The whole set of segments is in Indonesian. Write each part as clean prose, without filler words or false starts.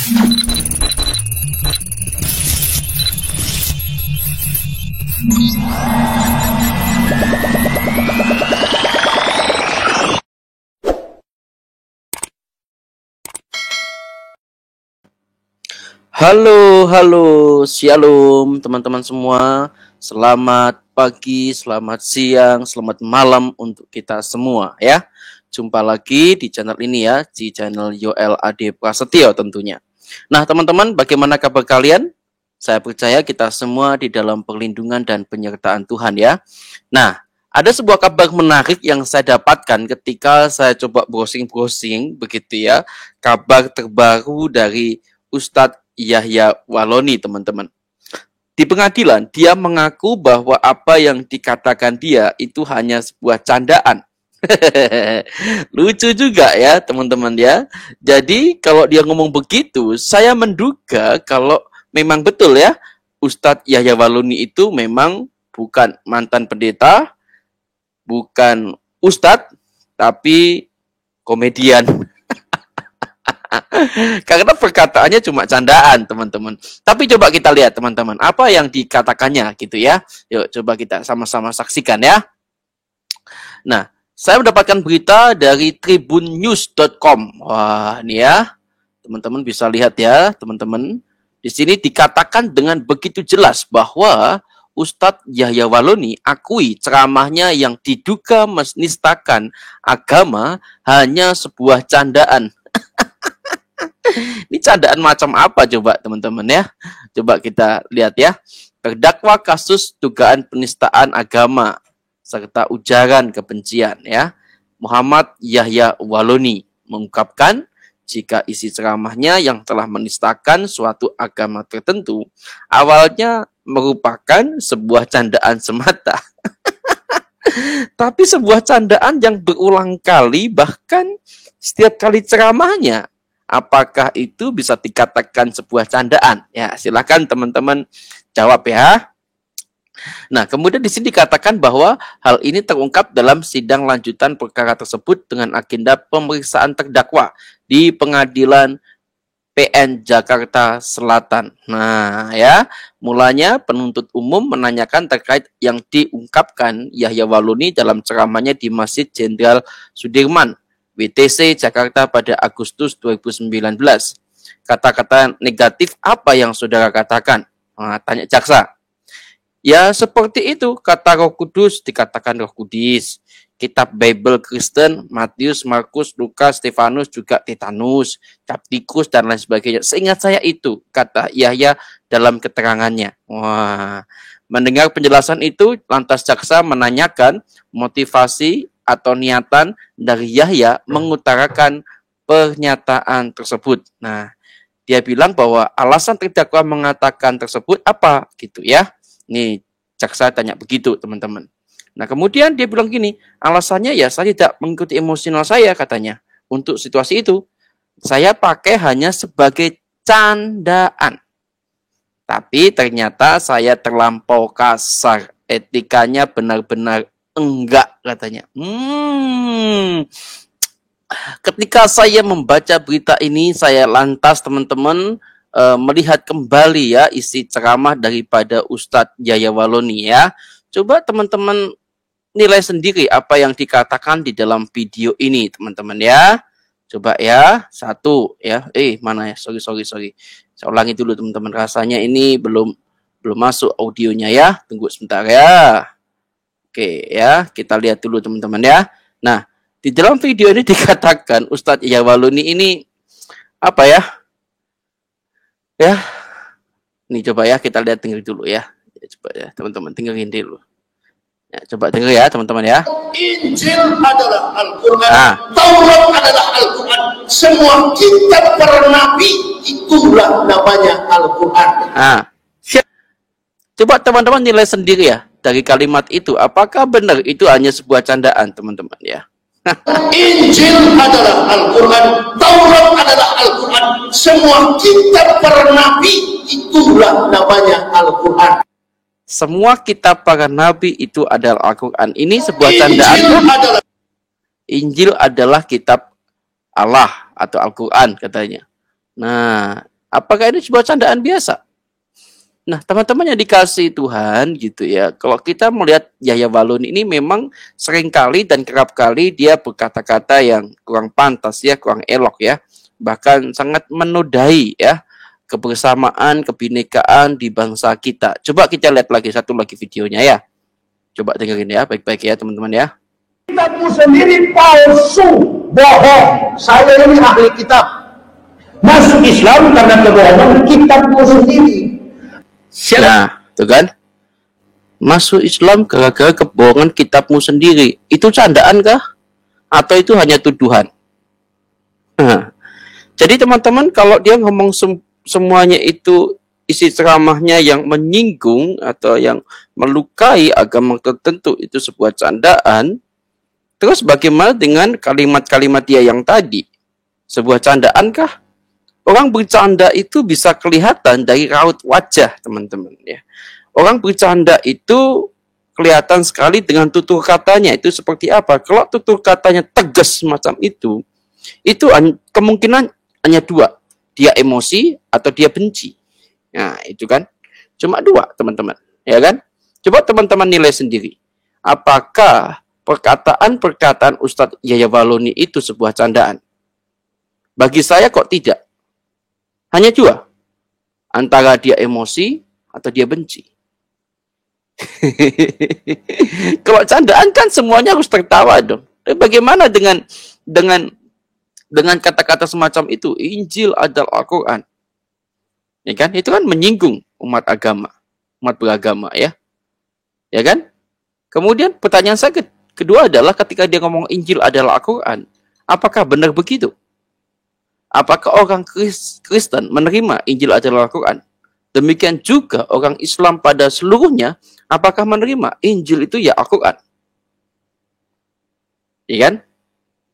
Halo, shalom teman-teman semua. Selamat pagi, selamat siang, selamat malam untuk kita semua ya. Jumpa lagi di channel ini ya, di channel Yoel Ade Prasetyo tentunya. Nah teman-teman, bagaimana kabar kalian? Saya percaya kita semua di dalam perlindungan dan penyertaan Tuhan ya. Nah, ada sebuah kabar menarik yang saya dapatkan ketika saya coba browsing-browsing begitu ya. Kabar terbaru dari Ustadz Yahya Walloni, teman-teman. Di pengadilan, dia mengaku bahwa apa yang dikatakan dia itu hanya sebuah candaan. Lucu juga ya, teman-teman ya. Jadi, kalau dia ngomong begitu, saya menduga kalau memang betul ya, Ustadz Yahya Walloni itu memang bukan mantan pendeta, bukan ustadz, tapi komedian. Karena perkataannya cuma candaan, teman-teman. Tapi coba kita lihat, teman-teman, apa yang dikatakannya gitu ya. Yuk, coba kita sama-sama saksikan ya. Nah, saya mendapatkan berita dari tribunnews.com. Wah, ini ya. Teman-teman bisa lihat ya, teman-teman. Di sini dikatakan dengan begitu jelas bahwa Ustadz Yahya Walloni akui ceramahnya yang diduga menistakan agama hanya sebuah candaan. Ini candaan macam apa coba teman-teman ya? Coba kita lihat ya. Terdakwa kasus dugaan penistaan agama serta ujaran kebencian ya. Muhammad Yahya Walloni mengungkapkan jika isi ceramahnya yang telah menistakan suatu agama tertentu awalnya merupakan sebuah candaan semata. Tapi sebuah candaan yang berulang kali bahkan setiap kali ceramahnya. Apakah itu bisa dikatakan sebuah candaan? Ya, silakan teman-teman jawab ya. Nah, kemudian di sini dikatakan bahwa hal ini terungkap dalam sidang lanjutan perkara tersebut dengan agenda pemeriksaan terdakwa di Pengadilan PN Jakarta Selatan. Nah, ya, mulanya penuntut umum menanyakan terkait yang diungkapkan Yahya Walloni dalam ceramahnya di Masjid Jenderal Sudirman, WTC Jakarta pada Agustus 2019. Kata-kata negatif apa yang saudara katakan? Nah, tanya jaksa. Ya seperti itu, kata Roh Kudus dikatakan Roh Kudus. Kitab Bible Kristen, Matius, Markus, Lukas, Stefanus, juga Titanus, Captikus, dan lain sebagainya. Seingat saya itu, kata Yahya dalam keterangannya. Wah, mendengar penjelasan itu, lantas jaksa menanyakan motivasi atau niatan dari Yahya mengutarakan pernyataan tersebut. Nah, dia bilang bahwa alasan terdakwa mengatakan tersebut apa gitu ya. Nih, jaksa tanya begitu, teman-teman. Nah, kemudian dia bilang gini, alasannya ya saya tidak mengikuti emosional saya katanya. Untuk situasi itu, saya pakai hanya sebagai candaan. Tapi ternyata saya terlampau kasar. Etikanya benar-benar enggak katanya. Ketika saya membaca berita ini, saya lantas teman-teman melihat kembali ya isi ceramah daripada Ustadz Yahya Walloni ya. Coba teman-teman nilai sendiri apa yang dikatakan di dalam video ini teman-teman ya. Coba ya, satu ya. Mana ya? Sorry. Saya ulangi dulu teman-teman. Rasanya ini belum masuk audionya ya. Tunggu sebentar ya. Oke ya, kita lihat dulu teman-teman ya. Nah, di dalam video ini dikatakan Ustadz Yahya Walloni ini apa ya? Ya, ini coba ya kita lihat dengar dulu ya. Coba ya teman-teman dengerin dulu. Ya, coba denger ya teman-teman ya. Injil adalah Al-Quran, Taurat adalah Al-Quran, semua kitab para nabi itulah namanya Al-Quran. Coba teman-teman nilai sendiri ya dari kalimat itu, apakah benar itu hanya sebuah candaan teman-teman ya? Injil adalah Al-Quran, Taurat adalah Al-Quran, semua kitab para nabi itulah namanya Al-Quran. Semua kitab para nabi itu adalah Al-Quran. Ini sebuah candaan. Injil adalah kitab Allah atau Al-Quran katanya. Nah, Apakah ini sebuah candaan biasa? Nah, teman-teman yang dikasihi Tuhan gitu ya, kalau kita melihat Yahya Waloni ini memang seringkali dan kerap kali dia berkata-kata yang kurang pantas ya, kurang elok ya, bahkan sangat menodai ya kebersamaan, kebinekaan di bangsa kita. Coba kita lihat lagi satu lagi videonya ya. Coba dengerin ya, baik-baik ya teman-teman ya. Kitabmu sendiri palsu, bohong. Saya ini ahli kitab. Masuk Islam karena kebohongan kitabmu sendiri. Nah, tuh kan? Masuk Islam gara-gara kebohongan kitabmu sendiri. Itu candaan kah? Atau itu hanya tuduhan? Nah, jadi teman-teman, kalau dia ngomong semuanya itu isi ceramahnya yang menyinggung atau yang melukai agama tertentu, itu sebuah candaan. Terus bagaimana dengan kalimat-kalimat dia yang tadi? Sebuah candaan kah? Orang bercanda itu bisa kelihatan dari raut wajah, teman-teman ya. Orang bercanda itu kelihatan sekali dengan tutur katanya. Itu seperti apa? Kalau tutur katanya tegas semacam itu kemungkinan hanya dua. Dia emosi atau dia benci. Nah, itu kan. Cuma dua, teman-teman. Ya kan? Coba teman-teman nilai sendiri. Apakah perkataan-perkataan Ustadz Yahya Waloni itu sebuah candaan? Bagi saya kok tidak. Hanya dua. Antara dia emosi atau dia benci. Kalau candaan kan semuanya harus tertawa dong. Bagaimana dengan kata-kata semacam itu? Injil adalah Al-Quran. Ya kan? Itu kan menyinggung umat beragama ya. Ya kan? Kemudian pertanyaan saya kedua adalah ketika dia ngomong Injil adalah Al-Quran, apakah benar begitu? Apakah orang Kristen menerima Injil adalah Al-Quran? Demikian juga orang Islam pada seluruhnya, apakah menerima Injil itu ya Al-Quran? Ya kan?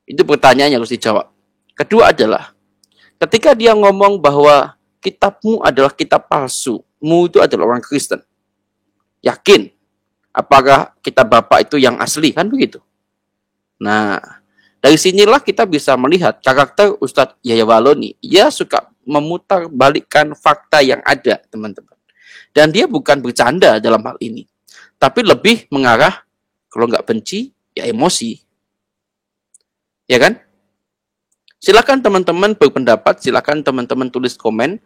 Itu pertanyaan yang harus dijawab. Kedua adalah, ketika dia ngomong bahwa kitabmu adalah kitab palsu, mu itu adalah orang Kristen. Yakin? Apakah kitab Bapak itu yang asli? Kan begitu. Nah, dari sinilah kita bisa melihat karakter Ustadz Yahya Waloni. Ia suka memutar balikkan fakta yang ada, teman-teman. Dan dia bukan bercanda dalam hal ini. Tapi lebih mengarah, kalau nggak benci, ya emosi. Ya kan? Silakan teman-teman berpendapat, silakan teman-teman tulis komen.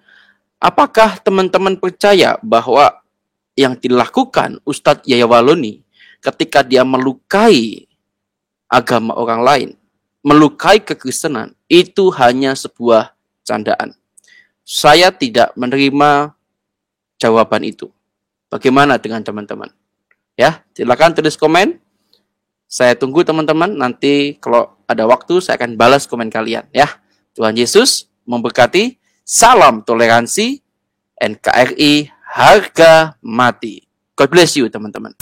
Apakah teman-teman percaya bahwa yang dilakukan Ustadz Yahya Waloni ketika dia melukai agama orang lain, melukai kekristenan, itu hanya sebuah candaan? Saya tidak menerima jawaban itu. Bagaimana dengan teman-teman? Ya, silakan tulis komen. Saya tunggu teman-teman. Nanti kalau ada waktu saya akan balas komen kalian ya. Tuhan Yesus memberkati. Salam toleransi. NKRI harga mati. God bless you teman-teman.